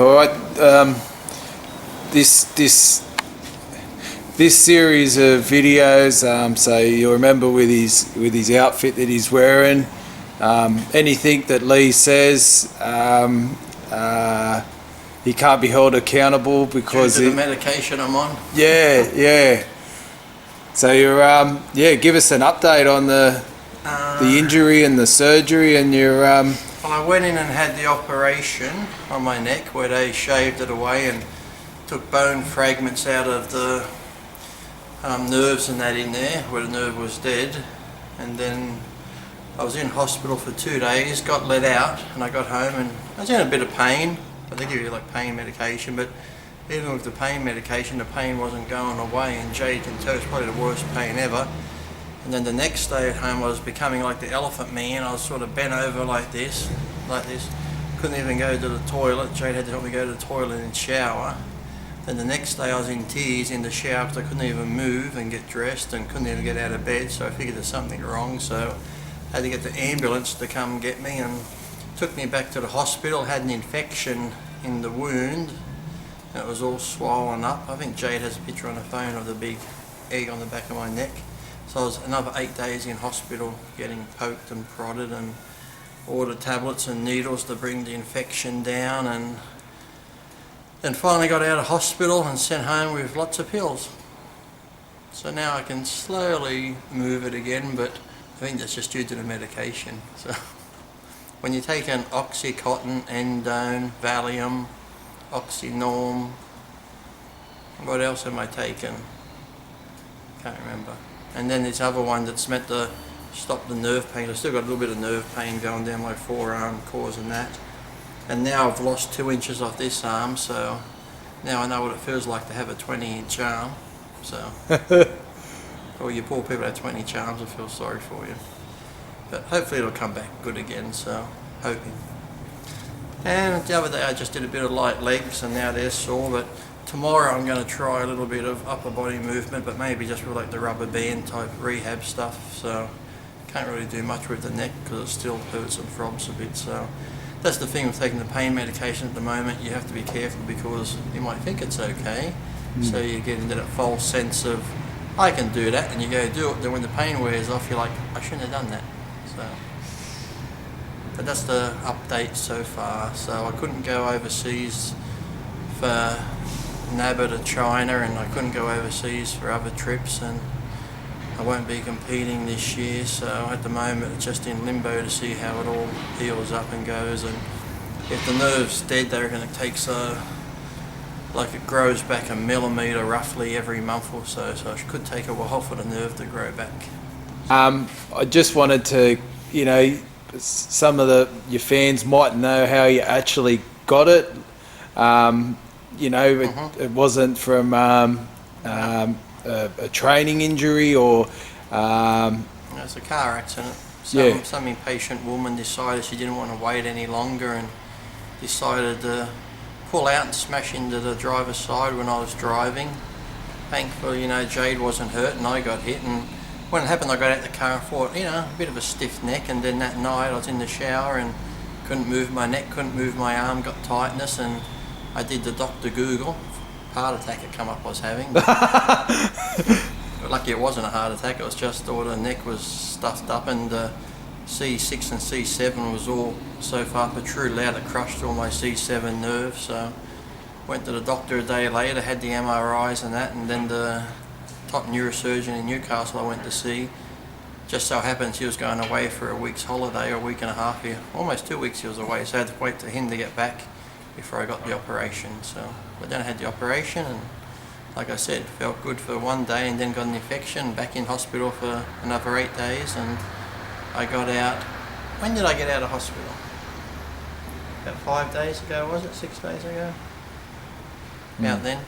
All right. This series of videos. So you'll remember with his outfit that he's wearing. Anything that Lee says, he can't be held accountable because due to the medication I'm on. Yeah. So you're give us an update on the injury and the surgery and your Well, I went in and had the operation on my neck where they shaved it away and took bone fragments out of the nerves and that in there where the nerve was dead, and then I was in hospital for 2 days, got let out, and I got home and I was in a bit of pain. They give you like pain medication, but even with the pain medication, the pain wasn't going away, and Jade can tell it's probably the worst pain ever. And then the next day at home I was becoming like the elephant man. I was sort of bent over like this. Couldn't even go to the toilet. Jade had to help me go to the toilet and shower. Then the next day I was in tears in the shower because I couldn't even move and get dressed and couldn't even get out of bed, so I figured there's something wrong, so I had to get the ambulance to come get me and took me back to the hospital. Had an infection in the wound and it was all swollen up. I think Jade has a picture on her phone of the big egg on the back of my neck. So I was another 8 days in hospital getting poked and prodded and ordered tablets and needles to bring the infection down, and then finally got out of hospital and sent home with lots of pills. So now I can slowly move it again, but I think that's just due to the medication. So when you take an Oxycontin, Endone, Valium, Oxynorm, what else am I taking? Can't remember. And then this other one that's meant to stop the nerve pain. I've still got a little bit of nerve pain going down my forearm causing that. And now I've lost 2 inches off this arm, so now I know what it feels like to have a 20-inch arm. So, all you poor people that have 20-inch arms, I feel sorry for you. But hopefully it'll come back good again, so hoping. And the other day I just did a bit of light legs and now they're sore, but tomorrow I'm going to try a little bit of upper body movement, but maybe just with like the rubber band type rehab stuff, so can't really do much with the neck because it still hurts and throbs a bit. So that's the thing with taking the pain medication at the moment. You have to be careful because you might think it's okay, so you get into that false sense of I can do that, and you go do it, then when the pain wears off you're like, I shouldn't have done that. So, but that's the update so far. So I couldn't go overseas for NABBA to China, and I couldn't go overseas for other trips, and I won't be competing this year, so at the moment it's just in limbo to see how it all heals up and goes. And if the nerve's dead, they reckon it takes like it grows back a millimetre roughly every month or so, so it could take a while for the nerve to grow back. I just wanted to, some of your fans might know how you actually got it. It wasn't from a training injury or... It's a car accident. Some impatient woman decided she didn't want to wait any longer and decided to pull out and smash into the driver's side when I was driving. Thankfully, Jade wasn't hurt and I got hit, and when it happened I got out of the car and thought, a bit of a stiff neck, and then that night I was in the shower and couldn't move my neck, couldn't move my arm, got tightness, and I did the Dr. Google. Heart attack had come up I was having. Lucky it wasn't a heart attack, it was just all the neck was stuffed up, and C6 and C7 was all so far protruded out, it crushed all my C7 nerves. So went to the doctor a day later, had the MRIs and that, and then the top neurosurgeon in Newcastle I went to see, just so happens he was going away for a week's holiday, or a week and a half here, almost 2 weeks he was away, so I had to wait for him to get back before I got the operation. So, but then I had the operation, and like I said, felt good for 1 day, and then got an infection, back in hospital for another 8 days, and I got out. When did I get out of hospital? About 5 days ago, was it? 6 days ago? About then.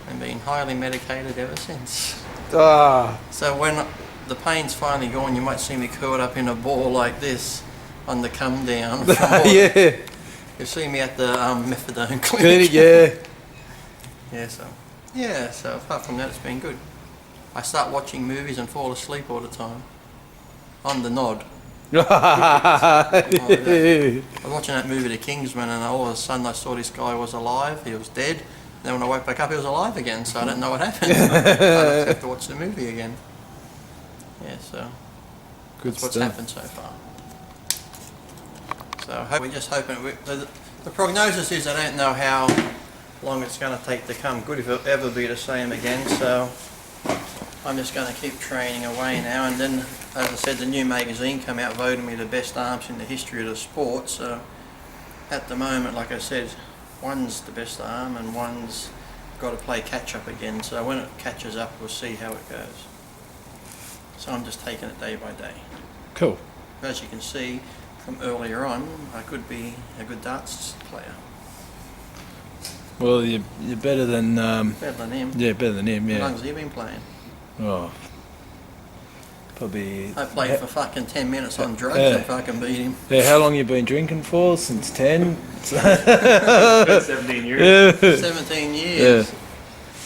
And been highly medicated ever since. So when the pain's finally gone, you might see me curled up in a ball like this on the come down. Yeah. You'll see me at the methadone clinic. So apart from that, it's been good. I start watching movies and fall asleep all the time. On the nod. I was watching that movie The Kingsman, and all of a sudden I saw this guy was alive, he was dead. Then when I woke back up, he was alive again, so I didn't know what happened. I just have to watch the movie again. Yeah, so Good that's what's stuff. happened so far. So we're just hoping, the prognosis is I don't know how long it's going to take to come good, if it'll ever be the same again, so I'm just going to keep training away now. And then, as I said, the new magazine come out voting me the best arms in the history of the sport, so at the moment, like I said, one's the best arm and one's got to play catch up again, so when it catches up we'll see how it goes. So I'm just taking it day by day. Cool. As you can see from earlier on, I could be a good darts player. Well, you're better than Better than him. yeah, better than him. How Yeah. long's he been playing? Oh, probably. I played for fucking 10 minutes on drugs Yeah. and fucking beat him. Yeah, how long you been drinking for? Since 10? 17 years. Yeah. 17 years.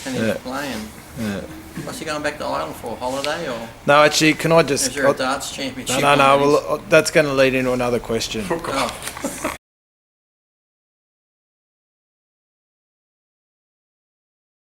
And he's Yeah. playing. Yeah. What's he going back to Ireland for? Holiday, or No, actually, can I just? is there a darts championship? No, on that he's- well, that's going to lead into another question. Oh.